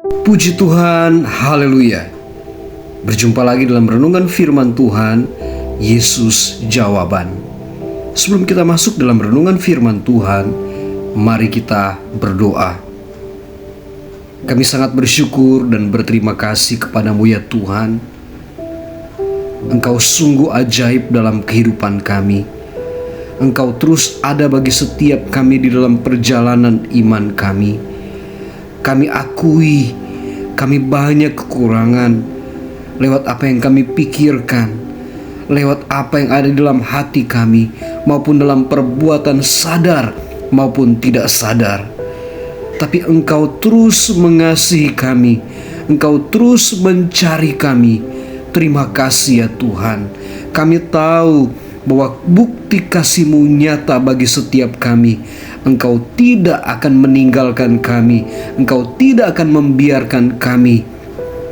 Puji Tuhan, haleluya. Berjumpa lagi dalam renungan firman Tuhan, Yesus Jawaban. Sebelum kita masuk dalam renungan firman Tuhan, mari kita berdoa. Kami sangat bersyukur dan berterima kasih kepadamu ya Tuhan. Engkau sungguh ajaib dalam kehidupan kami. Engkau terus ada bagi setiap kami di dalam perjalanan iman kami. Kami akui kami banyak kekurangan lewat apa yang kami pikirkan, lewat apa yang ada di dalam hati kami, maupun dalam perbuatan sadar maupun tidak sadar. Tapi Engkau terus mengasihi kami, Engkau terus mencari kami. Terima kasih ya Tuhan. Kami tahu bahwa bukti kasih-Mu nyata bagi setiap kami. Engkau tidak akan meninggalkan kami, Engkau tidak akan membiarkan kami.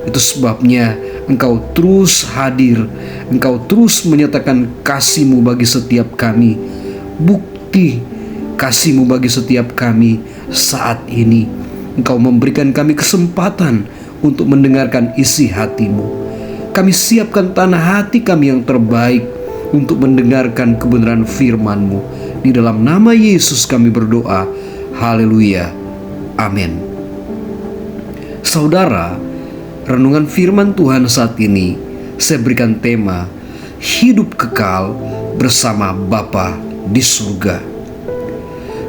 Itu sebabnya Engkau terus hadir, Engkau terus menyatakan kasih-Mu bagi setiap kami. Bukti kasih-Mu bagi setiap kami saat ini. Engkau memberikan kami kesempatan untuk mendengarkan isi hati-Mu. Kami siapkan tanah hati kami yang terbaik untuk mendengarkan kebenaran firman-Mu. Di dalam nama Yesus kami berdoa. Haleluya. Amin. Saudara, renungan firman Tuhan saat ini saya berikan tema hidup kekal bersama Bapa di surga.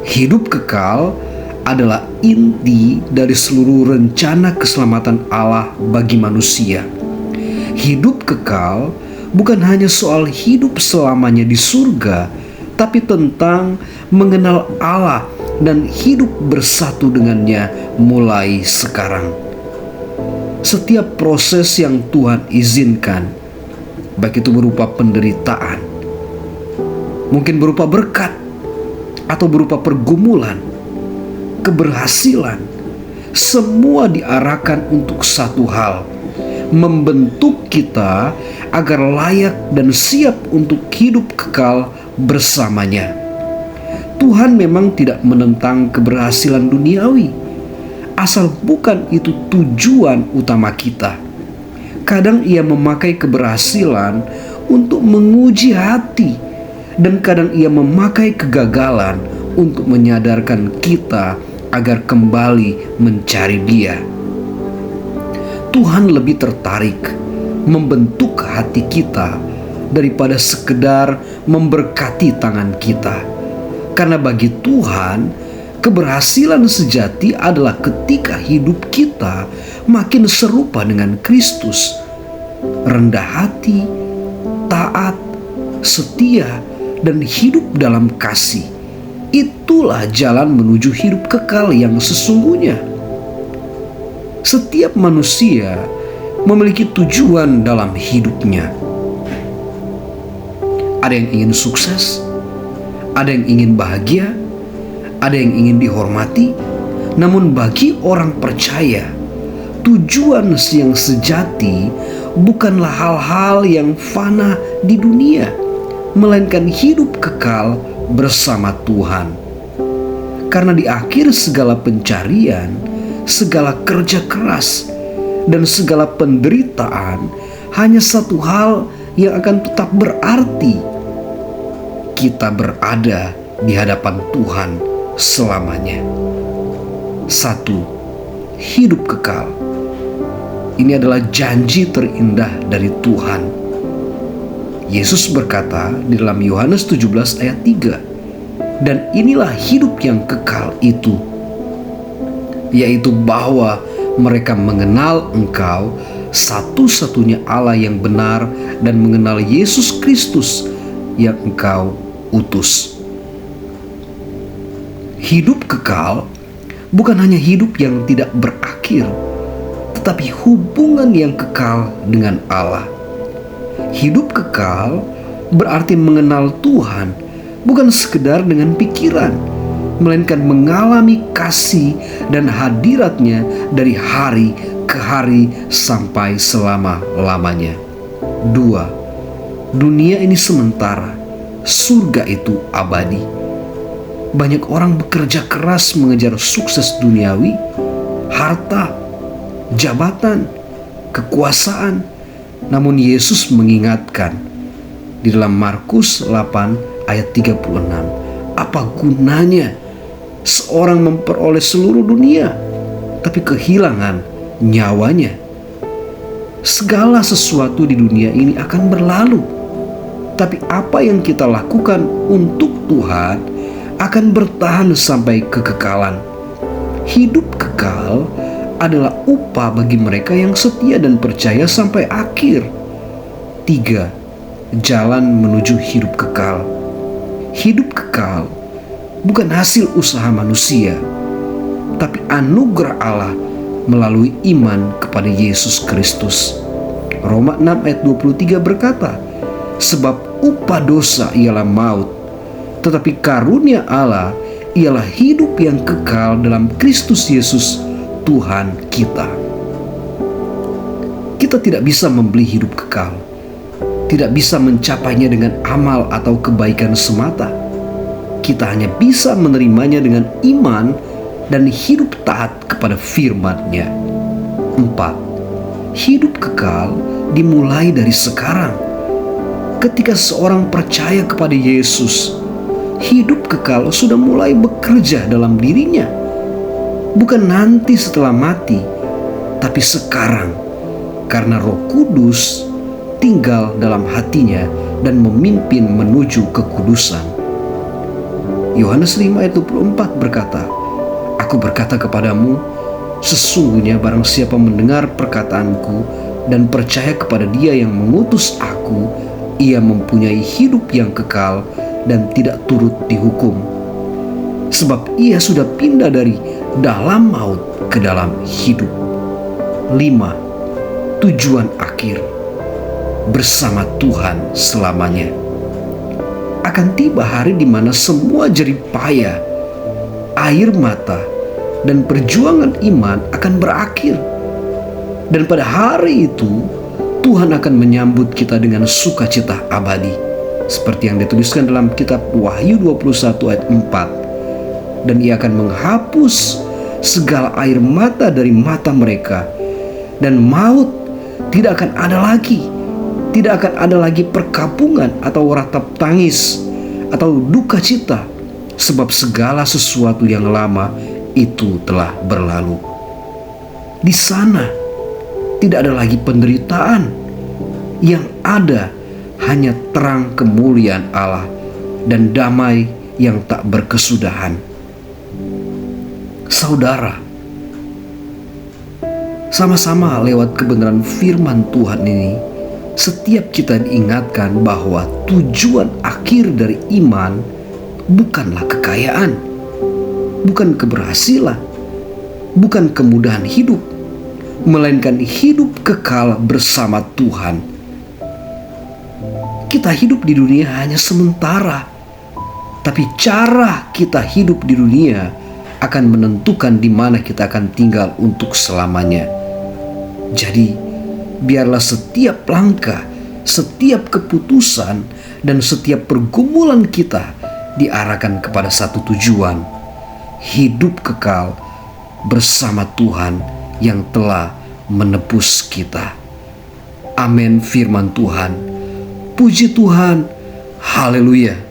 Hidup kekal adalah inti dari seluruh rencana keselamatan Allah bagi manusia. Hidup kekal bukan hanya soal hidup selamanya di surga, tapi tentang mengenal Allah dan hidup bersatu dengannya mulai sekarang. Setiap proses yang Tuhan izinkan, baik itu berupa penderitaan, mungkin berupa berkat, atau berupa pergumulan, keberhasilan, semua diarahkan untuk satu hal: membentuk kita agar layak dan siap untuk hidup kekal bersamanya. Tuhan memang tidak menentang keberhasilan duniawi, asal bukan itu tujuan utama kita. Kadang Ia memakai keberhasilan untuk menguji hati, dan kadang Ia memakai kegagalan untuk menyadarkan kita agar kembali mencari Dia. Tuhan lebih tertarik membentuk hati kita daripada sekedar memberkati tangan kita. Karena bagi Tuhan, keberhasilan sejati adalah ketika hidup kita makin serupa dengan Kristus. Rendah hati, taat, setia, dan hidup dalam kasih. Itulah jalan menuju hidup kekal yang sesungguhnya. Setiap manusia memiliki tujuan dalam hidupnya. Ada yang ingin sukses, ada yang ingin bahagia, ada yang ingin dihormati. Namun bagi orang percaya, tujuan yang sejati bukanlah hal-hal yang fana di dunia, melainkan hidup kekal bersama Tuhan. Karena di akhir segala pencarian, segala kerja keras, dan segala penderitaan, hanya satu hal yang akan tetap berarti: kita berada di hadapan Tuhan selamanya. 1. Hidup kekal. Ini adalah janji terindah dari Tuhan. Yesus berkata di dalam Yohanes 17 ayat 3, "Dan inilah hidup yang kekal itu, yaitu bahwa mereka mengenal Engkau, satu-satunya Allah yang benar, dan mengenal Yesus Kristus yang Engkau utus." Hidup kekal bukan hanya hidup yang tidak berakhir, tetapi hubungan yang kekal dengan Allah. Hidup kekal berarti mengenal Tuhan bukan sekedar dengan pikiran, melainkan mengalami kasih dan hadiratnya dari hari ke hari sampai selama-lamanya. 2. Dunia ini sementara, surga itu abadi. Banyak orang bekerja keras mengejar sukses duniawi, harta, jabatan, kekuasaan. Namun Yesus mengingatkan di dalam Markus 8 ayat 36, apa gunanya seorang memperoleh seluruh dunia tapi kehilangan nyawanya? Segala sesuatu di dunia ini akan berlalu, tapi apa yang kita lakukan untuk Tuhan akan bertahan sampai kekekalan. Hidup kekal adalah upah bagi mereka yang setia dan percaya sampai akhir. 3. Jalan menuju hidup kekal. Hidup kekal bukan hasil usaha manusia, tapi anugerah Allah melalui iman kepada Yesus Kristus. Roma 6 ayat 23 berkata, sebab upah dosa ialah maut, tetapi karunia Allah ialah hidup yang kekal dalam Kristus Yesus Tuhan kita. Kita tidak bisa membeli hidup kekal, tidak bisa mencapainya dengan amal atau kebaikan semata. Kita hanya bisa menerimanya dengan iman dan hidup taat kepada firman-Nya. 4. Hidup kekal dimulai dari sekarang. Ketika seorang percaya kepada Yesus, hidup kekal sudah mulai bekerja dalam dirinya. Bukan nanti setelah mati, tapi sekarang, karena Roh Kudus tinggal dalam hatinya dan memimpin menuju kekudusan. Yohanes 5 ayat 24 berkata, Aku berkata kepadamu, sesungguhnya barang siapa mendengar perkataanku dan percaya kepada Dia yang mengutus aku, ia mempunyai hidup yang kekal dan tidak turut dihukum. Sebab ia sudah pindah dari dalam maut ke dalam hidup. 5. Tujuan akhir, bersama Tuhan selamanya. Akan tiba hari di mana semua jerih payah, air mata, dan perjuangan iman akan berakhir. Dan pada hari itu, Tuhan akan menyambut kita dengan sukacita abadi. Seperti yang dituliskan dalam kitab Wahyu 21 ayat 4. Dan Ia akan menghapus segala air mata dari mata mereka. Dan maut tidak akan ada lagi. Tidak akan ada lagi perkabungan atau ratap tangis atau duka cita. Sebab segala sesuatu yang lama itu telah berlalu. Di sana tidak ada lagi penderitaan. Yang ada hanya terang kemuliaan Allah dan damai yang tak berkesudahan. Saudara, sama-sama lewat kebenaran firman Tuhan ini, setiap kita diingatkan bahwa tujuan akhir dari iman bukanlah kekayaan, bukan keberhasilan, bukan kemudahan hidup, melainkan hidup kekal bersama Tuhan. Kita hidup di dunia hanya sementara, tapi cara kita hidup di dunia akan menentukan di mana kita akan tinggal untuk selamanya. Jadi, biarlah setiap langkah, setiap keputusan, dan setiap pergumulan kita diarahkan kepada satu tujuan, hidup kekal bersama Tuhan yang telah menebus kita. Amin firman Tuhan. Puji Tuhan. Haleluya.